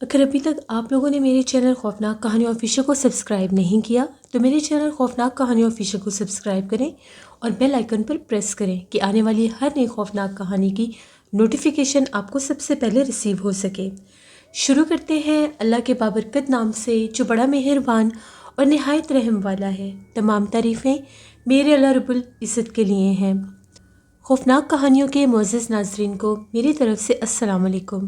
اگر ابھی تک آپ لوگوں نے میرے چینل خوفناک کہانی آفیشیل کو سبسکرائب نہیں کیا تو میرے چینل خوفناک کہانی آفیشیل کو سبسکرائب کریں اور بیل آئیکن پر پریس کریں کہ آنے والی ہر نئی خوفناک کہانی کی نوٹیفیکیشن آپ کو سب سے پہلے ریسیو ہو سکے۔ شروع کرتے ہیں اللہ کے بابرکت نام سے جو بڑا مہربان اور نہایت رحم والا ہے۔ تمام تعریفیں میرے اللہ رب العزت کے لیے ہیں۔ خوفناک کہانیوں کے معزز ناظرین کو میری طرف سے السلام علیکم۔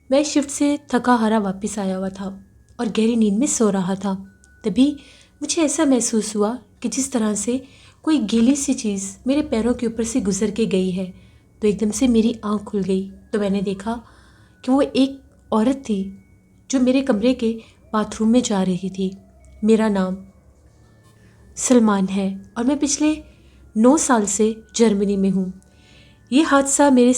میں شفٹ سے تھکا ہارا واپس آیا ہوا تھا اور گہری نیند میں سو رہا تھا۔ تبھی مجھے ایسا محسوس ہوا کہ جس طرح سے کوئی گیلی سی چیز میرے پیروں کے اوپر سے گزر کے گئی ہے، تو ایک دم سے میری آنکھ کھل گئی تو میں نے دیکھا کہ وہ ایک عورت تھی جو میرے کمرے کے باتھ روم میں جا رہی تھی۔ میرا نام سلمان ہے اور میں پچھلے 9 سال سے جرمنی میں ہوں۔ یہ حادثہ میرے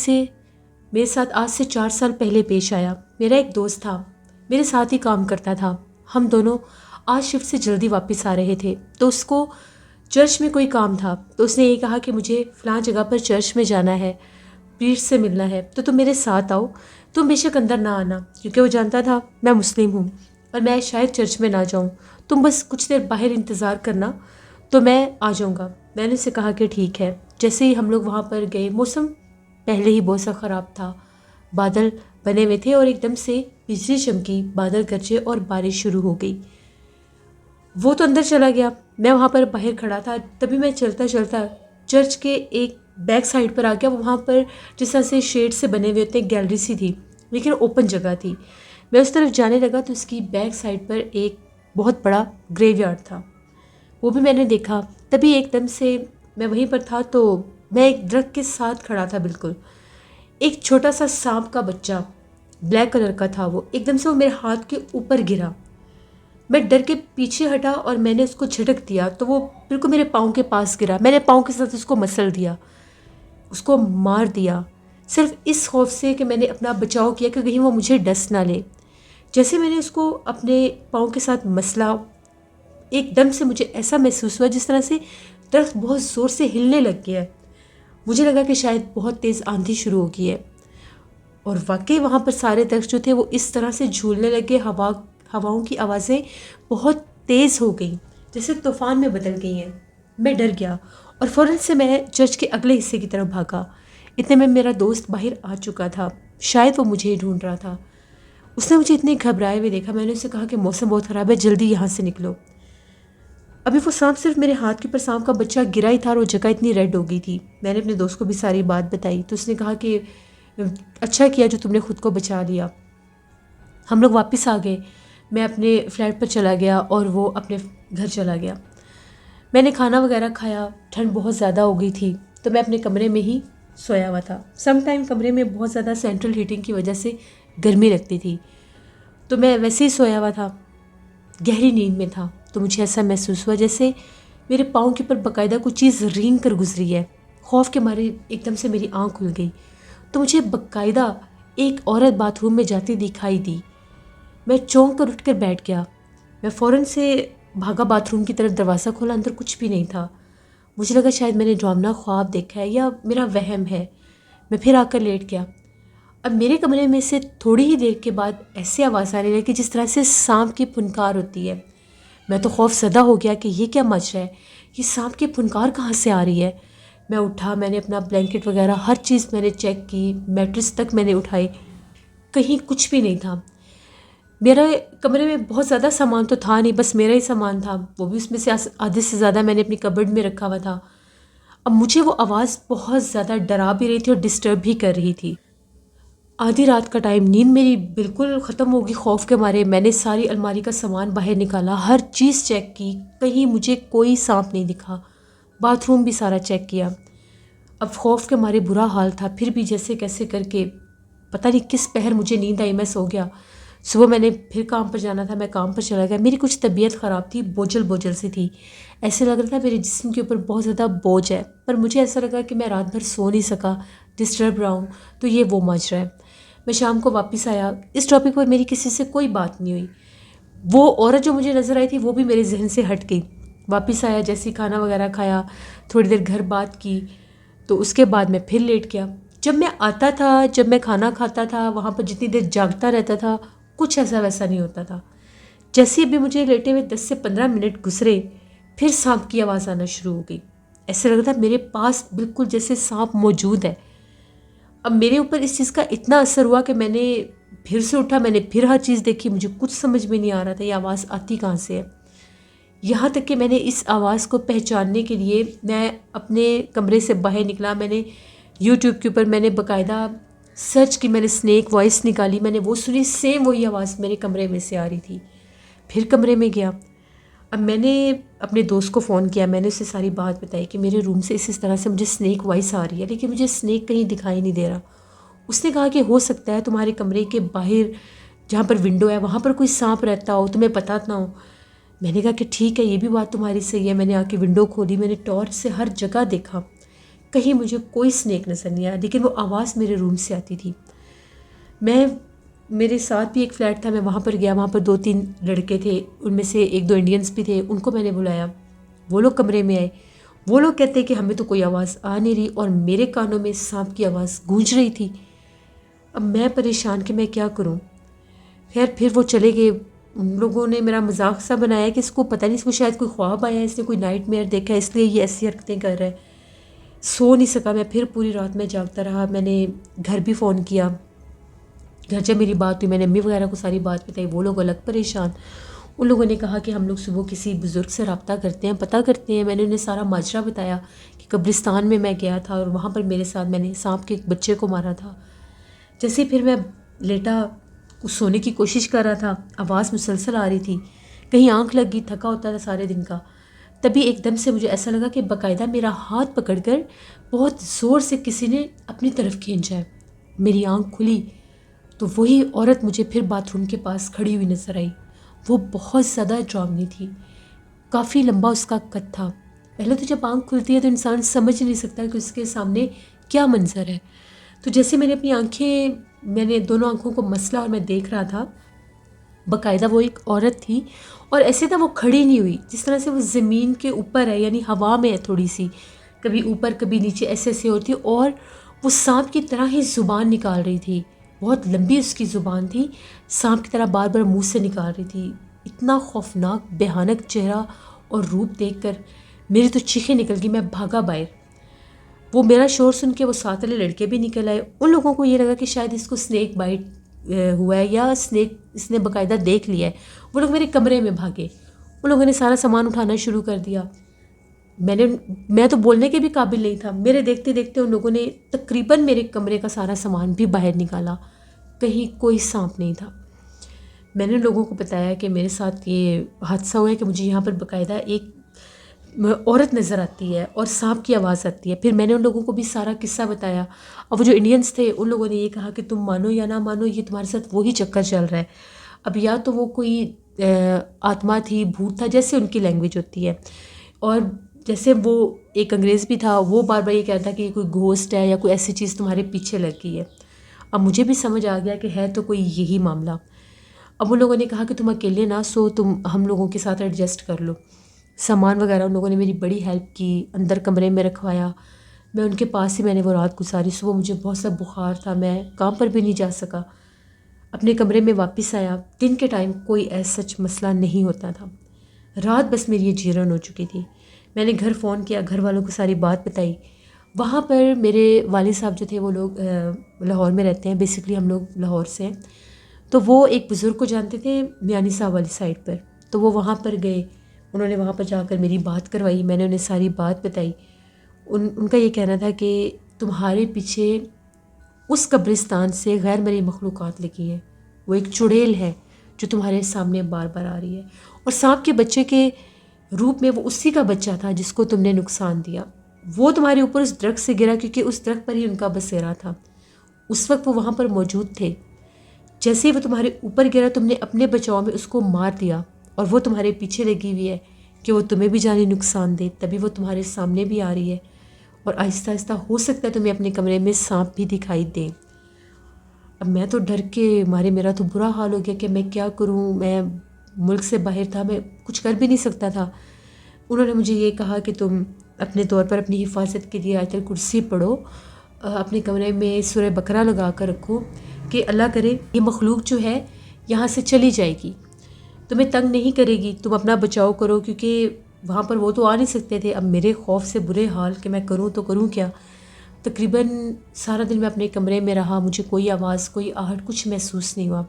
ساتھ آج سے 4 سال پہلے پیش آیا۔ میرا ایک دوست تھا، میرے ساتھ ہی کام کرتا تھا۔ ہم دونوں آج شفٹ سے جلدی واپس آ رہے تھے تو اس کو چرچ میں کوئی کام تھا، تو اس نے یہ کہا کہ مجھے فلاں جگہ پر چرچ میں جانا ہے، پریسٹ سے ملنا ہے، تو تم میرے ساتھ آؤ۔ تم بے شک اندر نہ آنا، کیونکہ وہ جانتا تھا میں مسلم ہوں اور میں شاید چرچ میں نہ جاؤں۔ تم بس کچھ دیر باہر انتظار کرنا تو میں آ جاؤں گا۔ میں نے اسے کہا کہ ٹھیک ہے۔ جیسے ہی ہم لوگ وہاں پر گئے، موسم پہلے ہی بہت سا خراب تھا، بادل بنے ہوئے تھے اور ایک دم سے بجلی چمکی، بادل گرجے اور بارش شروع ہو گئی۔ وہ تو اندر چلا گیا، میں وہاں پر باہر کھڑا تھا۔ تبھی میں چلتا چلتا چرچ کے ایک بیک سائڈ پر آ گیا۔ وہاں پر جس طرح سے شیڈ سے بنے ہوئے ہوتے ہیں، گیلری سی تھی لیکن اوپن جگہ تھی۔ میں اس طرف جانے لگا تو اس کی بیک سائڈ پر ایک بہت بڑا گریو یارڈ تھا، وہ بھی میں نے دیکھا۔ تبھی ایک دم سے میں وہیں پر تھا تو میں ایک درخت کے ساتھ کھڑا تھا، بالکل ایک چھوٹا سا سانپ کا بچہ، بلیک کلر کا تھا، وہ ایک دم سے وہ میرے ہاتھ کے اوپر گرا۔ میں ڈر کے پیچھے ہٹا اور میں نے اس کو جھٹک دیا تو وہ بالکل میرے پاؤں کے پاس گرا۔ میں نے پاؤں کے ساتھ اس کو مسل دیا، اس کو مار دیا، صرف اس خوف سے کہ میں نے اپنا بچاؤ کیا کہ کہیں وہ مجھے ڈس نہ لے۔ جیسے میں نے اس کو اپنے پاؤں کے ساتھ مسلا، ایک دم سے مجھے ایسا محسوس ہوا جس طرح سے درخت بہت زور سے ہلنے لگ گیا ہے۔ مجھے لگا کہ شاید بہت تیز آندھی شروع ہو گئی ہے، اور واقعی وہاں پر سارے درخت جو تھے وہ اس طرح سے جھولنے لگے، ہواؤں کی آوازیں بہت تیز ہو گئیں، جیسے طوفان میں بدل گئی ہیں۔ میں ڈر گیا اور فوراً سے میں چرچ کے اگلے حصے کی طرف بھاگا۔ اتنے میں میرا دوست باہر آ چکا تھا، شاید وہ مجھے ہی ڈھونڈ رہا تھا۔ اس نے مجھے اتنے گھبرائے ہوئے دیکھا۔ میں نے اسے کہا کہ موسم بہت خراب ہے، جلدی یہاں سے نکلو۔ ابھی وہ سانپ صرف میرے ہاتھ کے اوپر سانپ کا بچہ گرا ہی تھا اور وہ جگہ اتنی ریڈ ہو گئی تھی۔ میں نے اپنے دوست کو بھی ساری بات بتائی تو اس نے کہا کہ اچھا کیا جو تم نے خود کو بچا لیا۔ ہم لوگ واپس آ گئے، میں اپنے فلیٹ پر چلا گیا اور وہ اپنے گھر چلا گیا۔ میں نے کھانا وغیرہ کھایا، ٹھنڈ بہت زیادہ ہو گئی تھی تو میں اپنے کمرے میں ہی سویا ہوا تھا۔ سم ٹائم کمرے میں بہت زیادہ سینٹرل ہیٹنگ کی وجہ سے گرمی لگتی تھی، تو میں ویسے ہی سویا ہوا تھا، گہری نیند میں تھا۔ تو مجھے ایسا محسوس ہوا جیسے میرے پاؤں کے اوپر باقاعدہ کچھ چیز رینگ کر گزری ہے۔ خوف کے مارے ایک دم سے میری آنکھ کھل گئی تو مجھے باقاعدہ ایک عورت باتھ روم میں جاتی دکھائی دی۔ میں چونک کر اٹھ کر بیٹھ گیا۔ میں فوراً سے بھاگا باتھ روم کی طرف، دروازہ کھولا، اندر کچھ بھی نہیں تھا۔ مجھے لگا شاید میں نے ڈراؤنا خواب دیکھا ہے یا میرا وہم ہے۔ میں پھر آ کر لیٹ گیا۔ اب میرے کمرے میں سے تھوڑی ہی دیر کے بعد ایسی آواز آنے لگی جس طرح سے سانپ کی پھنکار ہوتی ہے۔ میں تو خوف زدہ ہو گیا کہ یہ کیا مچ رہا ہے، یہ سانپ کی پھنکار کہاں سے آ رہی ہے۔ میں اٹھا، میں نے اپنا بلینکٹ وغیرہ ہر چیز میں نے چیک کی، میٹرس تک میں نے اٹھائی، کہیں کچھ بھی نہیں تھا۔ میرے کمرے میں بہت زیادہ سامان تو تھا نہیں، بس میرا ہی سامان تھا، وہ بھی اس میں سے آدھے سے زیادہ میں نے اپنی کبرڈ میں رکھا ہوا تھا۔ اب مجھے وہ آواز بہت زیادہ ڈرا بھی رہی تھی اور ڈسٹرب بھی کر رہی تھی۔ آدھی رات کا ٹائم، نیند میری بالکل ختم ہوگی خوف کے مارے۔ میں نے ساری الماری کا سامان باہر نکالا، ہر چیز چیک کی، کہیں مجھے کوئی سانپ نہیں دکھا۔ باتھ روم بھی سارا چیک کیا۔ اب خوف کے مارے برا حال تھا، پھر بھی جیسے کیسے کر کے پتہ نہیں کس پہر مجھے نیند آئی، میں سو گیا۔ صبح میں نے پھر کام پر جانا تھا، میں کام پر چلا گیا۔ میری کچھ طبیعت خراب تھی، بوجھل سی تھی، ایسے لگ رہا تھا میرے جسم کے اوپر بہت زیادہ بوجھ ہے، پر مجھے ایسا لگا کہ میں رات بھر سو نہیں سکا، ڈسٹرب رہا ہوں، تو یہ وہ ماجرا ہے۔ میں شام کو واپس آیا، اس ٹاپک پر میری کسی سے کوئی بات نہیں ہوئی۔ وہ عورت جو مجھے نظر آئی تھی وہ بھی میرے ذہن سے ہٹ گئی۔ واپس آیا، جیسے کھانا وغیرہ کھایا، تھوڑی دیر گھر بات کی، تو اس کے بعد میں پھر لیٹ گیا۔ جب میں آتا تھا، جب میں کھانا کھاتا تھا، وہاں پر جتنی دیر جاگتا رہتا تھا کچھ ایسا ویسا نہیں ہوتا تھا. جیسے ابھی مجھے لیٹے ہوئے 10 سے 15 منٹ گزرے پھر سانپ کی آواز آنا شروع ہو گئی. ایسے لگ رہا تھا میرے پاس بالکل جیسے سانپ موجود ہے. اب میرے اوپر اس چیز کا اتنا اثر ہوا کہ میں نے پھر سے اٹھا, میں نے پھر ہر چیز دیکھی, مجھے کچھ سمجھ میں نہیں آ رہا تھا یہ آواز آتی کہاں سے ہے. یہاں تک کہ میں نے اس آواز کو پہچاننے کے لیے میں اپنے کمرے سے باہر نکلا. میں نے یوٹیوب کے اوپر میں نے باقاعدہ سرچ کی, میں نے اسنیک وائس نکالی, میں نے وہ سنی, سیم وہی آواز میرے کمرے میں سے آ رہی تھی. پھر کمرے میں گیا. اب میں نے اپنے دوست کو فون کیا, میں نے اسے ساری بات بتائی کہ میرے روم سے اس طرح سے مجھے اسنیک وائس آ رہی ہے لیکن مجھے اسنیک کہیں دکھائی نہیں دے رہا. اس نے کہا کہ ہو سکتا ہے تمہارے کمرے کے باہر جہاں پر ونڈو ہے وہاں پر کوئی سانپ رہتا ہو, تمہیں پتہ نہ ہو. میں نے کہا کہ ٹھیک ہے, یہ بھی بات تمہاری صحیح ہے. میں نے آ کے ونڈو کھولی, میں نے ٹارچ سے ہر جگہ دیکھا, کہیں مجھے کوئی اسنیک نظر نہیں آیا لیکن وہ آواز میرے روم سے آتی تھی. میرے ساتھ بھی ایک فلیٹ تھا, میں وہاں پر گیا, وہاں پر 2-3 لڑکے تھے, ان میں سے 1-2 انڈینس بھی تھے, ان کو میں نے بلایا. وہ لوگ کمرے میں آئے, وہ لوگ کہتے کہ ہمیں تو کوئی آواز آ نہیں رہی اور میرے کانوں میں سانپ کی آواز گونج رہی تھی. اب میں پریشان کہ میں کیا کروں. خیر پھر وہ چلے گئے. ان لوگوں نے میرا مذاق سا بنایا کہ اس کو پتہ نہیں, اس کو شاید کوئی خواب آیا ہے, اس نے کوئی نائٹ میئر دیکھا ہے اس لیے یہ ایسی حرکتیں کر رہا ہے. سو نہیں سکا میں, پھر پوری رات میں جاگتا رہا. میں نے گھر بھی فون کیا, گھر جب میری بات ہوئی میں نے امی وغیرہ کو ساری بات بتائی, وہ لوگ الگ پریشان. ان لوگوں نے کہا کہ ہم لوگ صبح کسی بزرگ سے رابطہ کرتے ہیں, پتہ کرتے ہیں. میں نے انہیں سارا ماجرا بتایا کہ قبرستان میں گیا تھا اور وہاں پر میرے ساتھ میں نے سانپ کے ایک بچے کو مارا تھا. جیسے پھر میں لیٹا سونے کی کوشش کر رہا تھا, آواز مسلسل آ رہی تھی, کہیں آنکھ لگ گئی, تھکا ہوتا تھا سارے دن کا. تبھی ایک دم سے مجھے ایسا لگا کہ باقاعدہ میرا ہاتھ پکڑ کر بہت زور سے کسی نے اپنی طرف کھینچا ہے. میری آنکھ کھلی تو وہی عورت مجھے پھر باتھ روم کے پاس کھڑی ہوئی نظر آئی. وہ بہت زیادہ ڈراؤنی تھی, کافی لمبا اس کا قد تھا. پہلے تو جب آنکھ کھلتی ہے تو انسان سمجھ نہیں سکتا کہ اس کے سامنے کیا منظر ہے. تو جیسے میں نے اپنی آنکھیں, میں نے دونوں آنکھوں کو مسلا اور میں دیکھ رہا تھا, باقاعدہ وہ ایک عورت تھی اور ایسے تھا وہ کھڑی نہیں ہوئی, جس طرح سے وہ زمین کے اوپر ہے, یعنی ہوا میں ہے تھوڑی سی, کبھی اوپر کبھی نیچے ایسے ایسے ہوتی, اور وہ سانپ کی طرح ہی زبان نکال رہی تھی. بہت لمبی اس کی زبان تھی, سانپ کی طرح بار بار منہ سے نکال رہی تھی. اتنا خوفناک بھیانک چہرہ اور روپ دیکھ کر میری تو چیخیں نکل گئی. میں بھاگا باہر. وہ میرا شور سن کے وہ ساتھ والے لڑکے بھی نکل آئے. ان لوگوں کو یہ لگا کہ شاید اس کو اسنیک بائٹ ہوا ہے یا اسنیک اس نے باقاعدہ دیکھ لیا ہے. وہ لوگ میرے کمرے میں بھاگے, ان لوگوں نے سارا سامان اٹھانا شروع کر دیا. میں تو بولنے کے بھی قابل نہیں تھا. میرے دیکھتے دیکھتے ان لوگوں نے تقریباً میرے کمرے کا سارا سامان بھی باہر نکالا, کہیں کوئی سانپ نہیں تھا. میں نے لوگوں کو بتایا کہ میرے ساتھ یہ حادثہ ہوا ہے کہ مجھے یہاں پر باقاعدہ ایک عورت نظر آتی ہے اور سانپ کی آواز آتی ہے. پھر میں نے ان لوگوں کو بھی سارا قصہ بتایا, اور وہ جو انڈینس تھے ان لوگوں نے یہ کہا کہ تم مانو یا نہ مانو, یہ تمہارے ساتھ وہی چکر چل رہا ہے. اب یا تو وہ کوئی آتما تھی, بھوت تھا, جیسے ان کی لینگویج ہوتی ہے. اور جیسے وہ ایک انگریز بھی تھا, وہ بار بار یہ کہتا کہ کوئی گھوسٹ ہے یا کوئی ایسی چیز تمہارے پیچھے لگ گئی ہے. اب مجھے بھی سمجھ آ گیا کہ ہے تو کوئی یہی معاملہ. اب ان لوگوں نے کہا کہ تم اکیلے نہ سو, تم ہم لوگوں کے ساتھ ایڈجسٹ کر لو. سامان وغیرہ ان لوگوں نے میری بڑی ہیلپ کی, اندر کمرے میں رکھوایا. میں ان کے پاس ہی میں نے وہ رات گزاری. صبح مجھے بہت سا بخار تھا, میں کام پر بھی نہیں جا سکا. اپنے کمرے میں واپس آیا. دن کے ٹائم کوئی ایسا سچ مسئلہ نہیں ہوتا تھا, رات بس میری یہ جیرن ہو چکی تھی. میں نے گھر فون کیا, گھر والوں کو ساری بات بتائی. وہاں پر میرے والد صاحب جو تھے وہ لوگ لاہور میں رہتے ہیں, بیسکلی ہم لوگ لاہور سے ہیں. تو وہ ایک بزرگ کو جانتے تھے میانی صاحب والی سائڈ پر, تو وہ وہاں پر گئے. انہوں نے وہاں پر جا کر میری بات کروائی. میں نے انہیں ساری بات بتائی. ان کا یہ کہنا تھا کہ تمہارے پیچھے اس قبرستان سے غیر مرئی مخلوقات لگی ہیں. وہ ایک چڑیل ہے جو تمہارے سامنے بار بار آ رہی ہے, اور سانپ کے بچے کے روپ میں وہ اسی کا بچہ تھا جس کو تم نے نقصان دیا. وہ تمہارے اوپر اس درخت سے گرا کیونکہ اس درخت پر ہی ان کا بسیرا تھا. اس وقت وہ وہاں پر موجود تھے. جیسے ہی وہ تمہارے اوپر گرا تم نے اپنے بچاؤ میں اس کو مار دیا, اور وہ تمہارے پیچھے لگی ہوئی ہے کہ وہ تمہیں بھی جانی نقصان دے. تبھی وہ تمہارے سامنے بھی آ رہی ہے, اور آہستہ آہستہ ہو سکتا ہے تمہیں اپنے کمرے میں سانپ بھی دکھائی دے. اب میں تو ڈر کے مارے, میرا تو برا حال ہو گیا کہ میں کیا کروں. میں ملک سے باہر تھا, میں کچھ کر بھی نہیں سکتا تھا. انہوں نے مجھے یہ کہا کہ تم اپنے طور پر اپنی حفاظت کے لیے آیت الکرسی پڑھو, اپنے کمرے میں سورہ بقرہ لگا کر رکھو کہ اللہ کرے یہ مخلوق جو ہے یہاں سے چلی جائے گی، تمہیں تنگ نہیں کرے گی، تم اپنا بچاؤ کرو، کیونکہ وہاں پر وہ تو آ نہیں سکتے تھے۔ اب میرے خوف سے برے حال کہ میں کروں تو کروں کیا۔ تقریباً سارا دن میں اپنے کمرے میں رہا، مجھے کوئی آواز، کوئی آہٹ، کچھ محسوس نہیں ہوا۔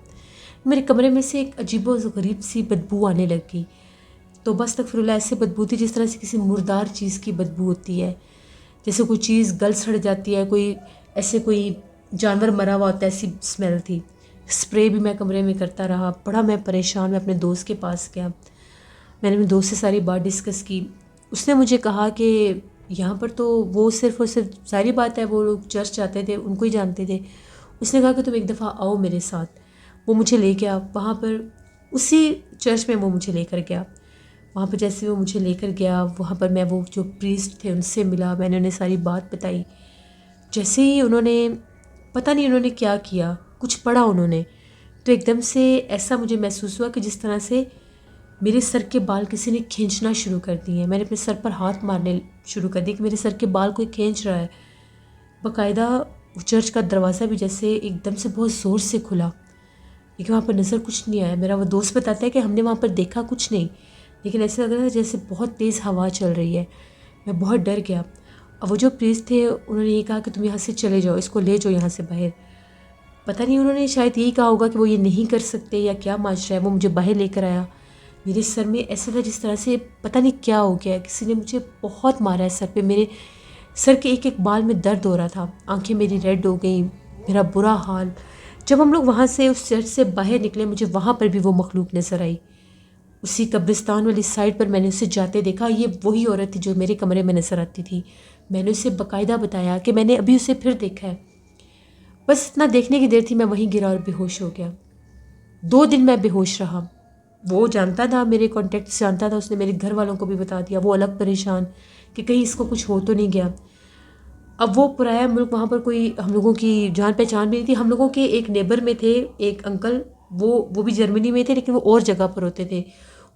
میرے کمرے میں سے ایک عجیب و غریب سی بدبو آنے لگ گئی۔ تو بس استغفراللہ، ایسے بدبو تھی جس طرح سے کسی مردار چیز کی بدبو ہوتی ہے، جیسے کوئی چیز گل سڑ جاتی ہے، کوئی جانور مرا ہوا ہوتا ہے، ایسی اسمیل تھی۔ اسپرے بھی میں کمرے میں کرتا رہا، بڑا میں پریشان، میں اپنے دوست کے پاس گیا، میں نے اپنے دوست سے ساری بات ڈسکس کی۔ اس نے مجھے کہا کہ یہاں پر تو وہ صرف اور صرف، ظاہری بات ہے وہ لوگ چرچ جاتے تھے، ان کو ہی جانتے تھے۔ اس نے کہا کہ تم ایک دفعہ آؤ میرے ساتھ۔ وہ مجھے لے گیا وہاں پر، اسی چرچ میں وہ مجھے لے کر گیا۔ وہاں پر جیسے وہ مجھے لے کر گیا، وہاں پر میں وہ جو پریسٹ تھے ان سے ملا، میں نے انہیں ساری بات بتائی۔ جیسے ہی انہوں نے، پتہ نہیں انہوں نے کیا کیا، کچھ پڑھا انہوں نے، تو ایک دم سے ایسا مجھے محسوس ہوا کہ جس طرح سے میرے سر کے بال کسی نے کھینچنا شروع کر دیے ہیں۔ میں نے اپنے سر پر ہاتھ مارنے شروع کر دی کہ میرے سر کے بال کوئی کھینچ رہا ہے۔ باقاعدہ چرچ کا دروازہ بھی جیسے ایک دم سے بہت زور سے کھلا، لیکن وہاں پر نظر کچھ نہیں آیا۔ میرا وہ دوست بتاتا ہے کہ ہم نے وہاں پر دیکھا کچھ نہیں، لیکن ایسا لگ رہا تھا جیسے بہت تیز ہوا چل رہی ہے۔ میں بہت ڈر گیا۔ اب وہ جو پریسٹ تھے انہوں نے یہ کہا کہ تم یہاں سے چلے جاؤ، اس کو لے جاؤ یہاں سے باہر۔ پتہ نہیں انہوں نے شاید یہی کہا ہوگا کہ وہ یہ نہیں کر سکتے یا کیا ماجرا ہے۔ وہ مجھے باہر لے کر آیا، میرے سر میں ایسا تھا جس طرح سے پتہ نہیں کیا ہو گیا ہے، کسی نے مجھے بہت مارا ہے سر پہ۔ میرے سر کے ایک ایک بال میں درد ہو رہا تھا، آنکھیں میری ریڈ ہو گئیں، میرا برا حال۔ جب ہم لوگ وہاں سے اس چرچ سے باہر نکلے، مجھے وہاں پر بھی وہ مخلوق نظر آئی، اسی قبرستان والی سائڈ پر میں نے اسے جاتے دیکھا۔ یہ وہی عورت تھی جو میرے کمرے میں نظر آتی تھی۔ میں نے اسے باقاعدہ بتایا کہ میں نے ابھی اسے پھر دیکھا ہے۔ بس اتنا دیکھنے کی دیر تھی، میں وہیں گرا اور بے ہوش ہو گیا۔ 2 دن میں بے ہوش رہا۔ وہ جانتا تھا، میرے کانٹیکٹ جانتا تھا، اس نے میرے گھر والوں کو بھی بتا دیا، وہ الگ پریشان کہ کہیں اس کو کچھ ہو تو نہیں گیا۔ اب وہ پرایا ملک، وہاں پر کوئی ہم لوگوں کی جان پہچان بھی نہیں تھی۔ ہم لوگوں کے ایک نیبر میں تھے ایک انکل، وہ بھی جرمنی میں تھے لیکن وہ اور جگہ پر ہوتے تھے،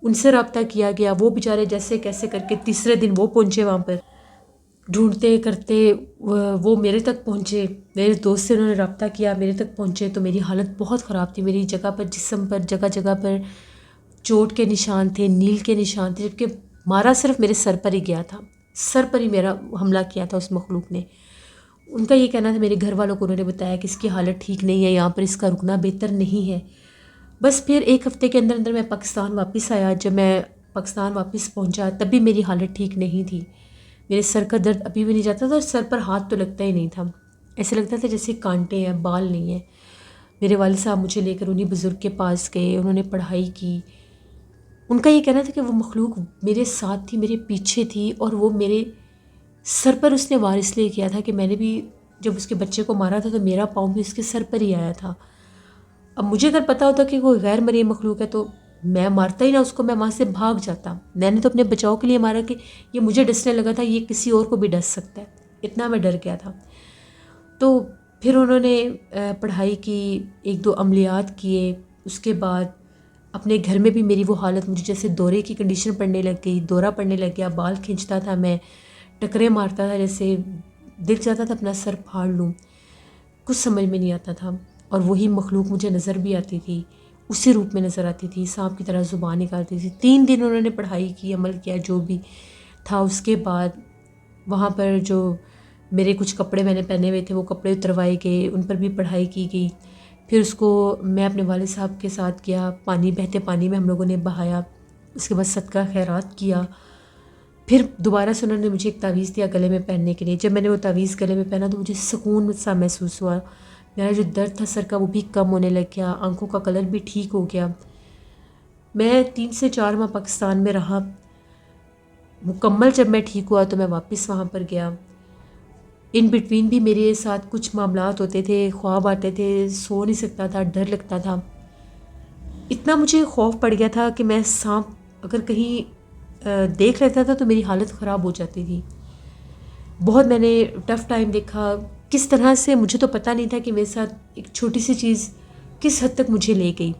ان سے رابطہ کیا گیا۔ وہ بیچارے جیسے کیسے کر کے تیسرے دن وہ پہنچے وہاں پر، ڈھونڈتے کرتے وہ میرے تک پہنچے، میرے دوست سے انہوں نے رابطہ کیا، میرے تک پہنچے تو میری حالت بہت خراب تھی۔ میری جگہ پر، جسم پر جگہ جگہ پر چوٹ کے نشان تھے، نیل کے نشان تھے، جبکہ مارا صرف میرے سر پر ہی گیا تھا، سر پر ہی میرا حملہ کیا تھا اس مخلوق نے۔ ان کا یہ کہنا تھا، میرے گھر والوں کو انہوں نے بتایا کہ اس کی حالت ٹھیک نہیں ہے، یہاں پر اس کا رکنا بہتر نہیں ہے۔ بس پھر 1 ہفتے کے اندر اندر میں پاکستان واپس آیا۔ جب میں پاکستان واپس پہنچا تب بھی میری حالت ٹھیک نہیں تھی، میرے سر کا درد ابھی بھی نہیں جاتا تھا اور سر پر ہاتھ تو لگتا ہی نہیں تھا، ایسے لگتا تھا جیسے کانٹے ہیں، بال نہیں ہیں۔ میرے والد صاحب مجھے لے کر انہی بزرگ کے پاس گئے، انہوں نے پڑھائی کی۔ ان کا یہ کہنا تھا کہ وہ مخلوق میرے ساتھ تھی، میرے پیچھے تھی، اور وہ میرے سر پر اس نے وار اس لیے کیا تھا کہ میں نے بھی جب اس کے بچے کو مارا تھا تو میرا پاؤں بھی اس کے سر پر ہی آیا تھا۔ اب مجھے اگر پتا ہوتا کہ کوئی غیر مرئی مخلوق ہے تو میں مارتا ہی نہ اس کو، میں وہاں سے بھاگ جاتا۔ میں نے تو اپنے بچاؤ کے لیے مارا کہ یہ مجھے ڈسنے لگا تھا، یہ کسی اور کو بھی ڈس سکتا ہے، اتنا میں ڈر گیا تھا۔ تو پھر انہوں نے پڑھائی کی، 1-2 عملیات کیے، اس کے بعد اپنے گھر میں بھی میری وہ حالت، مجھے جیسے دورے کی کنڈیشن پڑنے لگ گئی، دورہ پڑنے لگ گیا، بال کھینچتا تھا، میں ٹکرے مارتا تھا، جیسے دل چاہتا تھا اپنا سر پھاڑ لوں، کچھ سمجھ میں نہیں آتا تھا۔ اور وہی مخلوق مجھے نظر بھی آتی تھی، اسی روپ میں نظر آتی تھی، سانپ کی طرح زبان نکالتی تھی۔ 3 دن انہوں نے پڑھائی کی، عمل کیا جو بھی تھا۔ اس کے بعد وہاں پر جو میرے کچھ کپڑے میں نے پہنے ہوئے تھے وہ کپڑے اتروائے گئے، ان پر بھی پڑھائی کی گئی۔ پھر اس کو میں اپنے والد صاحب کے ساتھ گیا، پانی، بہتے پانی میں ہم لوگوں نے بہایا، اس کے بعد صدقہ خیرات کیا۔ پھر دوبارہ سے انہوں نے مجھے ایک تعویذ دیا گلے میں پہننے کے لیے۔ جب میں نے وہ تعویذ گلے میں پہنا تو مجھے سکون سا محسوس ہوا، میرا جو درد تھا سر کا وہ بھی کم ہونے لگ گیا، آنکھوں کا کلر بھی ٹھیک ہو گیا۔ میں 3 سے 4 ماہ پاکستان میں رہا مکمل۔ جب میں ٹھیک ہوا تو میں واپس وہاں پر گیا۔ ان بٹوین بھی میرے ساتھ کچھ معاملات ہوتے تھے، خواب آتے تھے، سو نہیں سکتا تھا، ڈر لگتا تھا۔ اتنا مجھے خوف پڑ گیا تھا کہ میں سانپ اگر کہیں دیکھ لیتا تھا تو میری حالت خراب ہو جاتی تھی۔ بہت میں نے ٹف ٹائم دیکھا، کس طرح سے مجھے تو پتہ نہیں تھا کہ میرے ساتھ ایک چھوٹی سی چیز کس حد تک مجھے لے گئی۔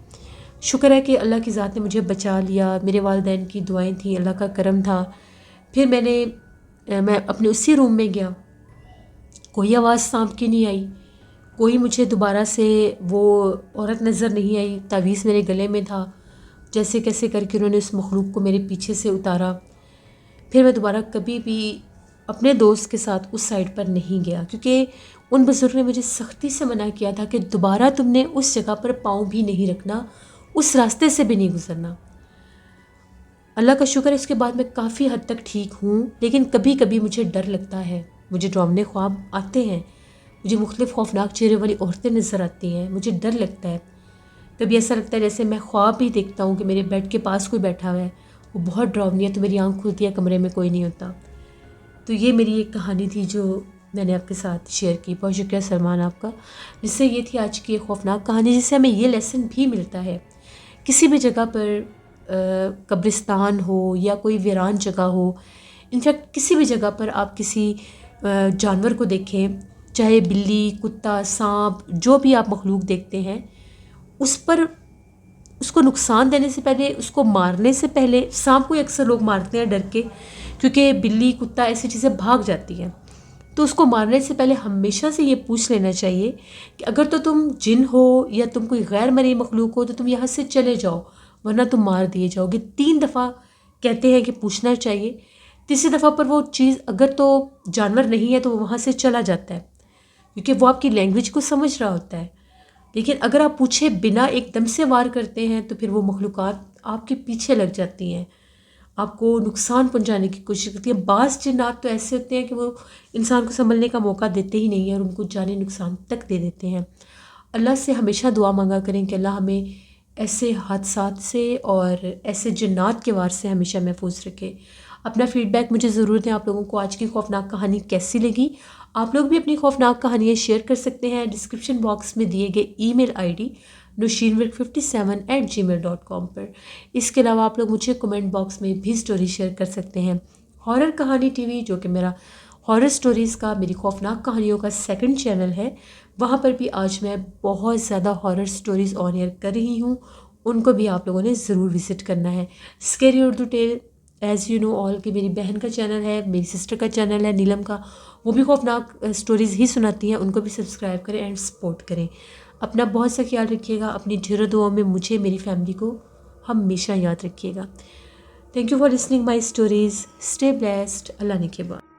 شکر ہے کہ اللہ کی ذات نے مجھے بچا لیا، میرے والدین کی دعائیں تھیں، اللہ کا کرم تھا۔ پھر میں اپنے اسی روم میں گیا، کوئی آواز سانپ کی نہیں آئی، کوئی مجھے دوبارہ سے وہ عورت نظر نہیں آئی، تعویذ میرے گلے میں تھا، جیسے کیسے کر کے انہوں نے اس مخلوق کو میرے پیچھے سے اتارا۔ پھر میں دوبارہ کبھی بھی اپنے دوست کے ساتھ اس سائڈ پر نہیں گیا، کیونکہ ان بزرگ نے مجھے سختی سے منع کیا تھا کہ دوبارہ تم نے اس جگہ پر پاؤں بھی نہیں رکھنا، اس راستے سے بھی نہیں گزرنا۔ اللہ کا شکر ہے اس کے بعد میں کافی حد تک ٹھیک ہوں، لیکن کبھی کبھی مجھے ڈر لگتا ہے، مجھے ڈراؤنے خواب آتے ہیں، مجھے مختلف خوفناک چہرے والی عورتیں نظر آتی ہیں، مجھے ڈر لگتا ہے۔ کبھی ایسا لگتا ہے جیسے میں خواب بھی دیکھتا ہوں کہ میرے بیڈ کے پاس کوئی بیٹھا ہوا ہے، وہ بہت ڈراؤنی ہے، تو میری آنکھ کھلتی ہے، کمرے میں کوئی نہیں ہوتا۔ تو یہ میری ایک کہانی تھی جو میں نے آپ کے ساتھ شیئر کی۔ بہت شکریہ سلمان آپ کا، جس سے یہ تھی آج کی خوفناک کہانی، جس سے ہمیں یہ لیسن بھی ملتا ہے، کسی بھی جگہ پر قبرستان ہو یا کوئی ویران جگہ ہو، انفیکٹ کسی بھی جگہ پر آپ کسی جانور کو دیکھیں، چاہے بلی، کتا، سانپ، جو بھی آپ مخلوق دیکھتے ہیں، اس پر اس کو نقصان دینے سے پہلے، اس کو مارنے سے پہلے، سانپ کو اکثر لوگ مارتے ہیں ڈر کے، کیونکہ بلی، کتا ایسی چیزیں بھاگ جاتی ہیں، تو اس کو مارنے سے پہلے ہمیشہ سے یہ پوچھ لینا چاہیے کہ اگر تو تم جن ہو یا تم کوئی غیر مرئی مخلوق ہو تو تم یہاں سے چلے جاؤ، ورنہ تم مار دیے جاؤ گے۔ 3 دفعہ کہتے ہیں کہ پوچھنا چاہیے، تیسری دفعہ پر وہ چیز اگر تو جانور نہیں ہے تو وہ وہاں سے چلا جاتا ہے، کیونکہ وہ آپ کی لینگویج کو سمجھ رہا ہوتا ہے۔ لیکن اگر آپ پوچھے بنا ایک دم سے وار کرتے ہیں تو پھر وہ مخلوقات آپ کے پیچھے لگ جاتی ہیں، آپ کو نقصان پہنچانے کی کوشش کرتی ہیں۔ بعض جنات تو ایسے ہوتے ہیں کہ وہ انسان کو سنبھلنے کا موقع دیتے ہی نہیں ہیں اور ان کو جانی نقصان تک دے دیتے ہیں۔ اللہ سے ہمیشہ دعا مانگا کریں کہ اللہ ہمیں ایسے حادثات سے اور ایسے جنات کے وار سے ہمیشہ محفوظ رکھے۔ اپنا فیڈ بیک مجھے ضرور دیں، آپ لوگوں کو آج کی خوفناک کہانی کیسی لگی۔ آپ لوگ بھی اپنی خوفناک کہانیاں شیئر کر سکتے ہیں ڈسکرپشن باکس میں دیے گئے ای میل آئی ڈی noshinwork57@gmail.com پر۔ اس کے علاوہ آپ لوگ مجھے کمنٹ باکس میں بھی سٹوری شیئر کر سکتے ہیں۔ ہارر کہانی ٹی وی، جو کہ میرا ہارر سٹوریز کا، میری خوفناک کہانیوں کا 2nd چینل ہے، وہاں پر بھی آج میں بہت زیادہ ہارر سٹوریز آن ایئر کر رہی ہوں، ان کو بھی آپ لوگوں نے ضرور وزٹ کرنا ہے۔ Scary Urdu tale, as you know all, کہ میری بہن کا چینل ہے، میری سسٹر کا چینل ہے نیلم کا، وہ بھی خوفناک سٹوریز ہی سناتی ہیں، ان کو بھی سبسکرائب کریں اینڈ سپورٹ کریں۔ اپنا بہت سا خیال رکھیے گا، اپنی ڈھیروں دعاؤں میں مجھے، میری فیملی کو ہمیشہ یاد رکھیے گا۔ Thank you for listening my stories, stay blessed, اللہ نگہبان۔